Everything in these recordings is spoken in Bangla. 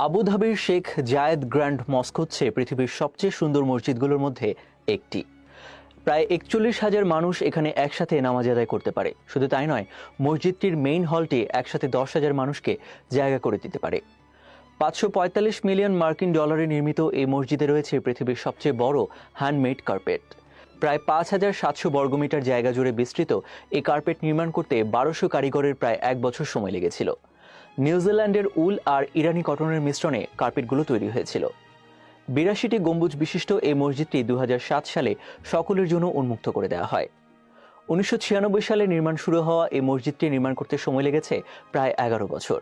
আবুধাবির শেখ জায়েদ গ্র্যান্ড মস্ক হচ্ছে পৃথিবীর সবচেয়ে সুন্দর মসজিদগুলোর মধ্যে একটি। প্রায় ৪১,০০০ মানুষ এখানে একসাথে নামাজ আদায় করতে পারে। শুধু তাই নয়, মসজিদটির মেইন হলটি একসাথে ১০,০০০ মানুষকে জায়গা করে দিতে পারে। ৫৪৫ মিলিয়ন মার্কিন ডলারে নির্মিত এই মসজিদে রয়েছে পৃথিবীর সবচেয়ে বড় হ্যান্ডমেড কার্পেট। প্রায় ৫,৭০০ বর্গমিটার জায়গা জুড়ে বিস্তৃত এই কার্পেট নির্মাণ করতে ১২০০ কারিগরের প্রায় ১ বছর সময় লেগেছিল। নিউজিল্যান্ডের উল আর ইরানি কটনের মিশ্রণে কার্পেটগুলো তৈরি হয়েছিল। ৮২টি গম্বুজ বিশিষ্ট এই মসজিদটি ২০০৭ সালে সকলের জন্য উন্মুক্ত করে দেওয়া হয়। ১৯৯৬ সালে নির্মাণ শুরু হওয়া এই মসজিদটি নির্মাণ করতে সময় লেগেছে প্রায় ১১ বছর।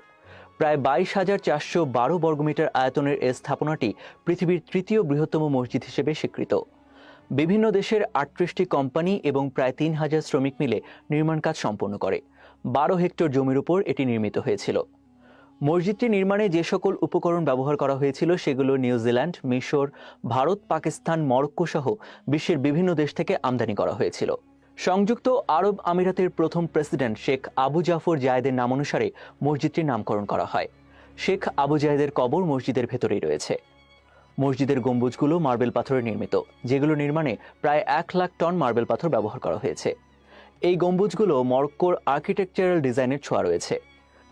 প্রায় ২২,৪১২ বর্গমিটার আয়তনের এই স্থাপনাটি পৃথিবীর তৃতীয় বৃহত্তম মসজিদ হিসেবে স্বীকৃত। বিভিন্ন দেশের ৩৮টি কোম্পানি এবং প্রায় ৩,০০০ শ্রমিক মিলে নির্মাণ কাজ সম্পন্ন করে। ১২ হেক্টর জমির উপর এটি নির্মিত হয়েছিল। মসজিদটি নির্মাণে যে সকল উপকরণ ব্যবহার করা হয়েছিল সেগুলো নিউজিল্যান্ড, মিশর, ভারত, পাকিস্তান, মরক্কো সহ বিশ্বের বিভিন্ন দেশ থেকে আমদানি করা হয়েছিল। সংযুক্ত আরব আমিরাতের প্রথম প্রেসিডেন্ট শেখ আবু জাফর জায়েদের নামানুসারে মসজিদটির নামকরণ করা হয়। শেখ আবু জায়েদের কবর মসজিদের ভেতরেই রয়েছে। মসজিদের গম্বুজগুলো মার্বেল পাথরে নির্মিত, যেগুলো নির্মাণে প্রায় ১,০০,০০০ টন মার্বেল পাথর ব্যবহার করা হয়েছে। এই গম্বুজগুলো মরক্কোর আর্কিটেকচারাল ডিজাইনের ছোঁয়া রয়েছে।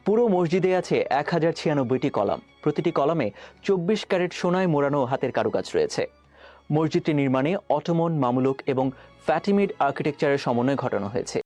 পুরো মসজিদে আছে ১,০৯৬টি কলাম। প্রতিটি কলামে ২৪ ক্যারেট সোনায় মোড়ানো হাতের কারুকাজ রয়েছে। মসজিদটি নির্মাণে অটোমন, মামলুক এবং ফ্যাটিমিড আর্কিটেকচারের সমন্বয় ঘটানো হয়েছে।